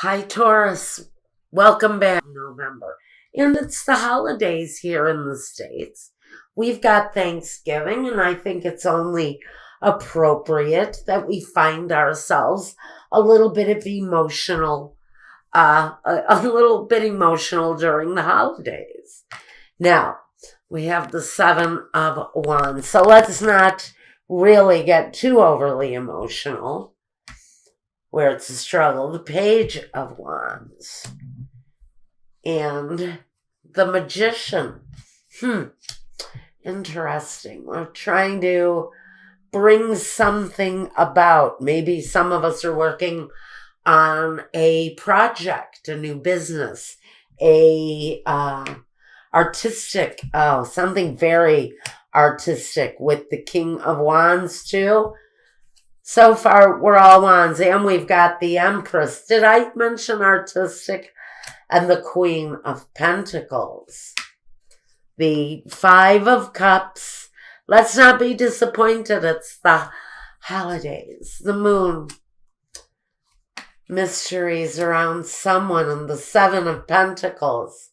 Hi, Taurus. Welcome back in November. And it's the holidays here in the States. We've got Thanksgiving, and I think it's only appropriate that we find ourselves a little bit of emotional, a little bit emotional during the holidays. Now, we have the Seven of Wands, so let's not really get too overly emotional where it's a struggle. The Page of Wands and the Magician. Interesting. We're trying to bring something about. Maybe some of us are working on a project, a new business, a artistic, something very artistic with the King of Wands too. So far, we're all wands, and we've got the Empress. Did I mention artistic? And the Queen of Pentacles. The Five of Cups. Let's not be disappointed. It's the holidays. The Moon. Mysteries around someone, and the Seven of Pentacles.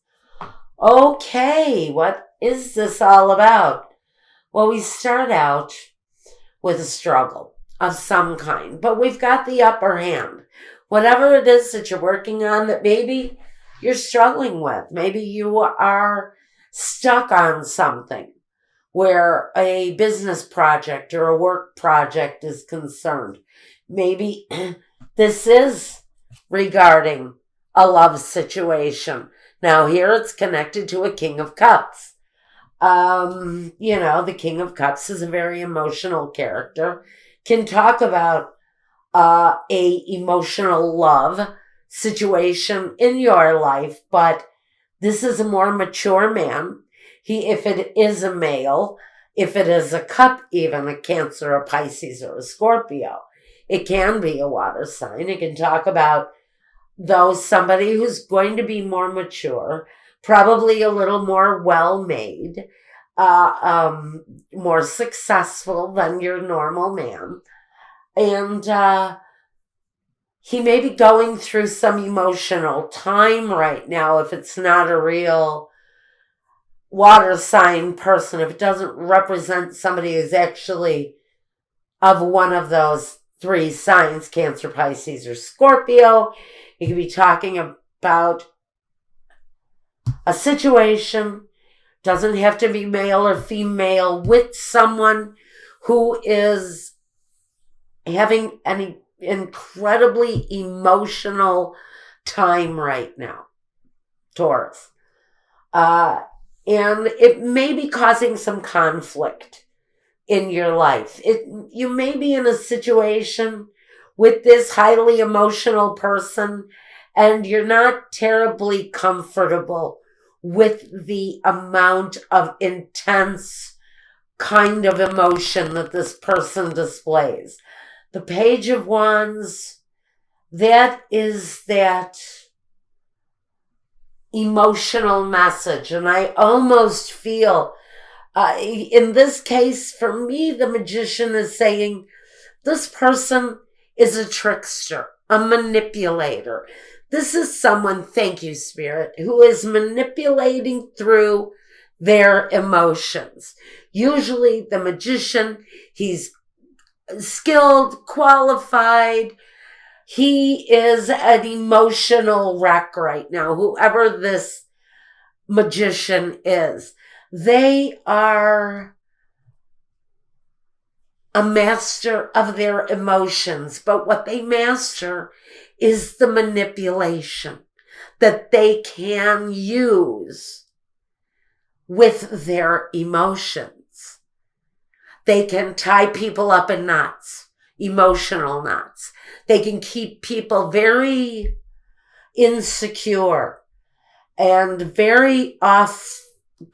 Okay, what is this all about? Well, we start out with a struggle of some kind, but we've got the upper hand. Whatever it is that you're working on that maybe you're struggling with, maybe you are stuck on something where a business project or a work project is concerned. Maybe this is regarding a love situation. Now here it's connected to a King of Cups. The King of Cups is a very emotional character. Can talk about a emotional love situation in your life, but this is a more mature man. If it is a male, if it is a cup, even a Cancer, a Pisces, or a Scorpio, it can be a water sign. It can talk about somebody who's going to be more mature, probably a little more well-made, more successful than your normal man. And he may be going through some emotional time right now if it's not a real water sign person, if it doesn't represent somebody who's actually of one of those three signs, Cancer, Pisces, or Scorpio. You could be talking about a situation. Doesn't have to be male or female, with someone who is having an incredibly emotional time right now, Taurus. And it may be causing some conflict in your life. You may be in a situation with this highly emotional person and you're not terribly comfortable with the amount of intense kind of emotion that this person displays. The Page of Wands, that is that emotional message. And I almost feel, in this case, for me, the Magician is saying this person is a trickster, a manipulator. This is someone, thank you, Spirit, who is manipulating through their emotions. Usually the Magician, he's skilled, qualified. He is an emotional wreck right now, whoever this Magician is. They are a master of their emotions, but what they master is the manipulation that they can use with their emotions. They can tie people up in knots, emotional knots. They can keep people very insecure and very off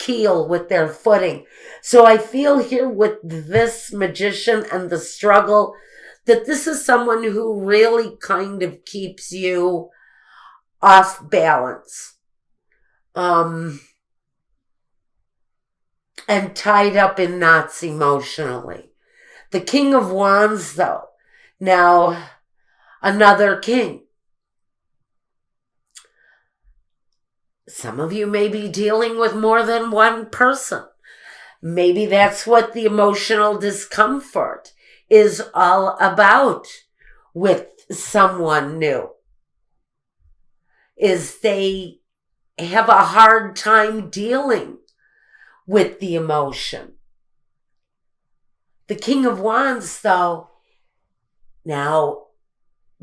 keel with their footing. So I feel here with this Magician and the struggle that this is someone who really kind of keeps you off balance. And tied up in knots emotionally. The King of Wands, though, now another king. Some of you may be dealing with more than one person. Maybe that's what the emotional discomfort is all about with someone new, is they have a hard time dealing with the emotion. The King of Wands, though, now,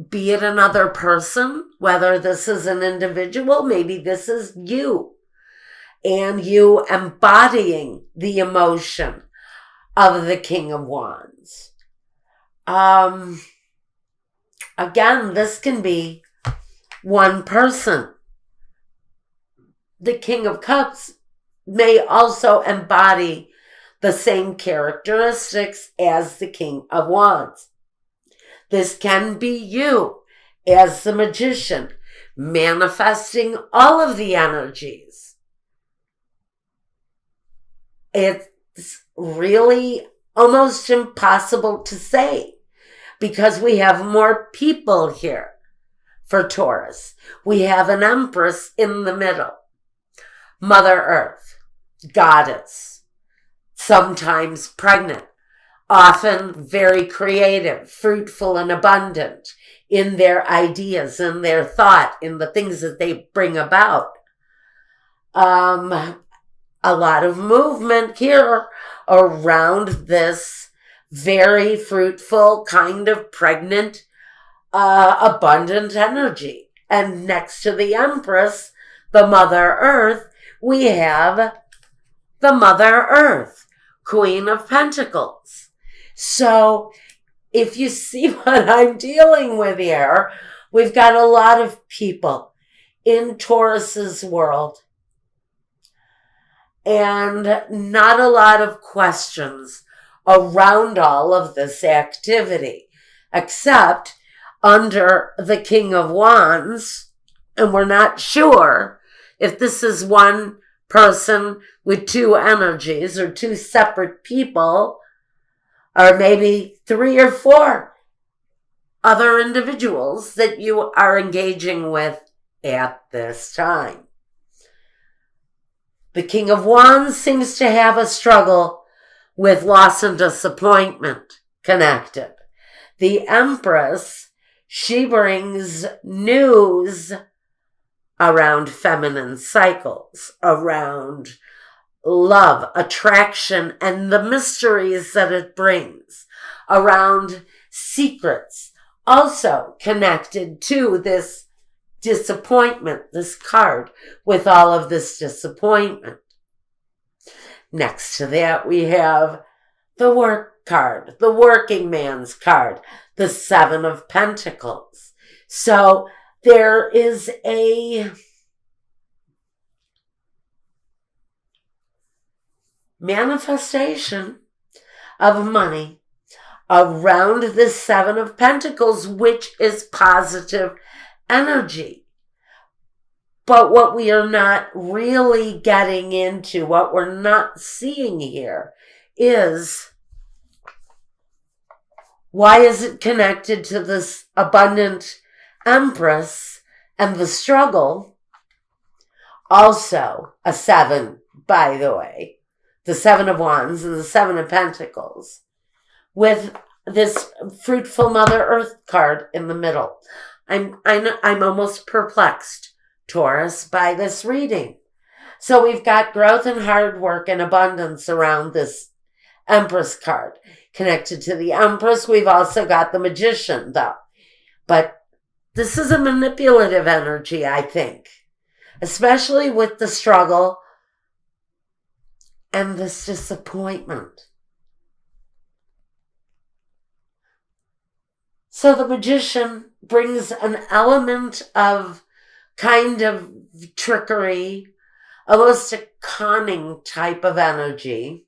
be it another person, whether this is an individual, maybe this is you, and you embodying the emotion of the King of Wands. Again, this can be one person. The King of Cups may also embody the same characteristics as the King of Wands. This can be you as the Magician, manifesting all of the energies. It's really almost impossible to say because we have more people here for Taurus. We have an Empress in the middle, Mother Earth, Goddess, sometimes pregnant, often very creative, fruitful, and abundant in their ideas, in their thought, in the things that they bring about. A lot of movement here around this very fruitful, kind of pregnant, abundant energy. And next to the Empress, the Mother Earth, we have the Mother Earth, Queen of Pentacles. So if you see what I'm dealing with here, we've got a lot of people in Taurus's world and not a lot of questions around all of this activity, except under the King of Wands, and we're not sure if this is one person with two energies or two separate people, or maybe 3 or 4 other individuals that you are engaging with at this time. The King of Wands seems to have a struggle with loss and disappointment connected. The Empress, she brings news around feminine cycles, around love, attraction, and the mysteries that it brings, around secrets, also connected to this disappointment, this card with all of this disappointment. Next to that, we have the work card, the working man's card, the 7 of Pentacles. So there is a manifestation of money around the 7 of Pentacles, which is positive energy. But what we are not really getting into, what we're not seeing here, is why is it connected to this abundant Empress and the struggle? Also a 7, by the way, the 7 of Wands and the 7 of Pentacles, with this fruitful Mother Earth card in the middle. I'm almost perplexed, Taurus, by this reading. So we've got growth and hard work and abundance around this Empress card. Connected to the Empress, we've also got the Magician, though. But this is a manipulative energy, I think, especially with the struggle and this disappointment. So the Magician brings an element of kind of trickery, almost a conning type of energy,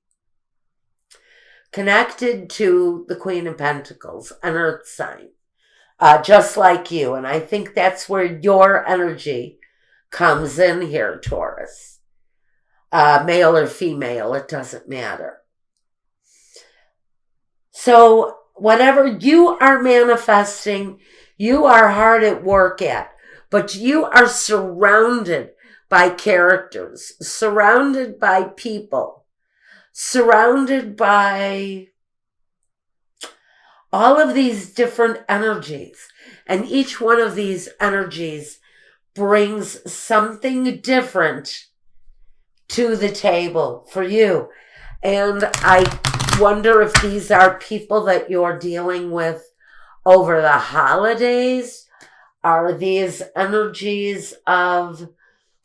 connected to the Queen of Pentacles, an earth sign, just like you. And I think that's where your energy comes in here, Taurus. Male or female, it doesn't matter. So whatever you are manifesting, you are hard at work at, but you are surrounded by characters, surrounded by people, surrounded by all of these different energies. And each one of these energies brings something different to the table for you. And I wonder if these are people that you're dealing with over the holidays. Are these energies of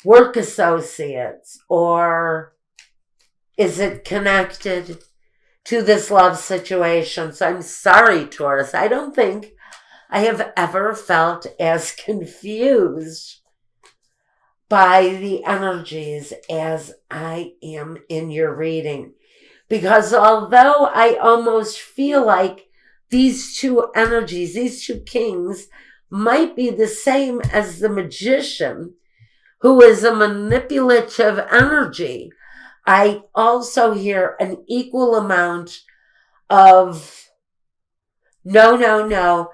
work associates, or is it connected to this love situation? So I'm sorry, Taurus. I don't think I have ever felt as confused by the energies as I am in your reading. Because although I almost feel like these two energies, these two kings, might be the same as the magician, who is a manipulative energy, I also hear an equal amount of no.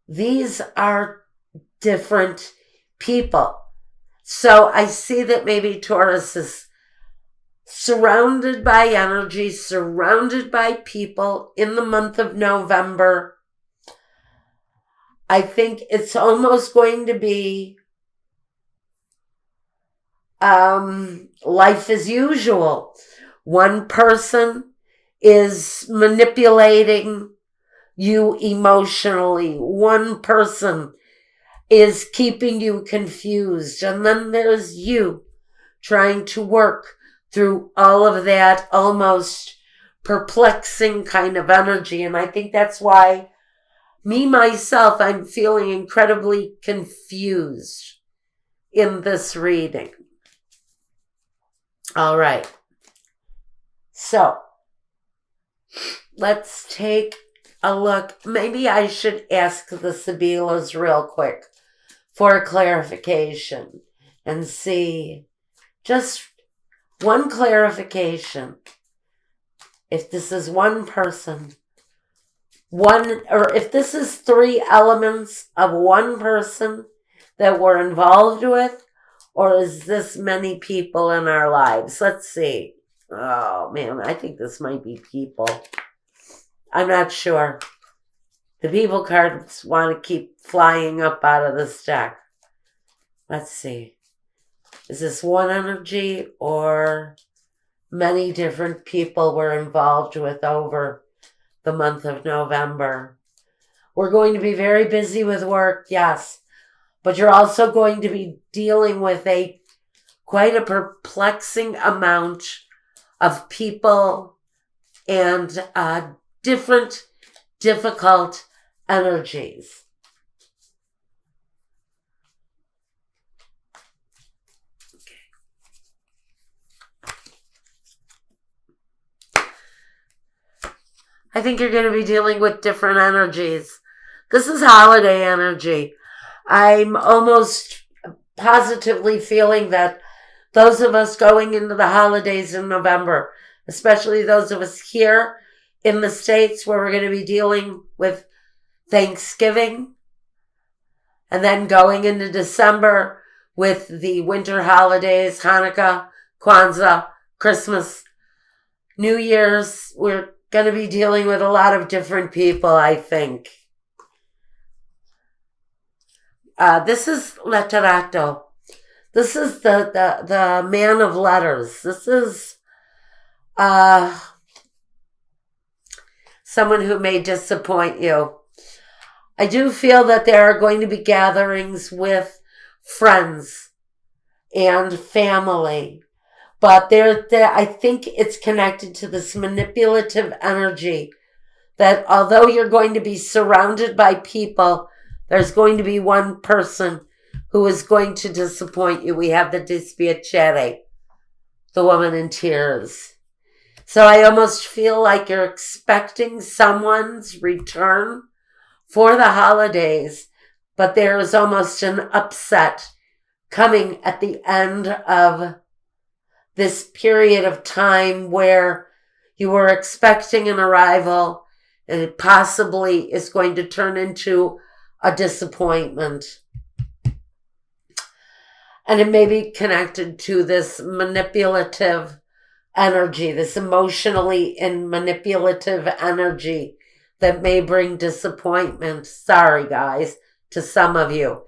These are different people. So I see that maybe Taurus is surrounded by energy, surrounded by people in the month of November. I think it's almost going to be life as usual. One person is manipulating you emotionally. One person is keeping you confused. And then there's you trying to work through all of that almost perplexing kind of energy. And I think that's why myself, I'm feeling incredibly confused in this reading. All right. So let's take a look. Maybe I should ask the Sibilas real quick for clarification and see just one clarification. If this is one person, or if this is three elements of one person that we're involved with, or is this many people in our lives? Let's see. Oh man, I think this might be people. I'm not sure. The people cards want to keep flying up out of this deck. Let's see. Is this one energy or many different people we're involved with over the month of November? We're going to be very busy with work, yes. But you're also going to be dealing with quite a perplexing amount of people and different difficult energies. I think you're going to be dealing with different energies. This is holiday energy. I'm almost positively feeling that those of us going into the holidays in November, especially those of us here in the States where we're going to be dealing with Thanksgiving, and then going into December with the winter holidays, Hanukkah, Kwanzaa, Christmas, New Year's, we're going to be dealing with a lot of different people, I think. This is letterato. This is the man of letters. This is someone who may disappoint you. I do feel that there are going to be gatherings with friends and family, but I think it's connected to this manipulative energy that although you're going to be surrounded by people, there's going to be one person who is going to disappoint you. We have the dispiacere, the woman in tears. So I almost feel like you're expecting someone's return for the holidays, but there is almost an upset coming at the end of this period of time where you were expecting an arrival and it possibly is going to turn into a disappointment. And it may be connected to this manipulative energy, this emotionally and manipulative energy that may bring disappointment. Sorry, guys, to some of you.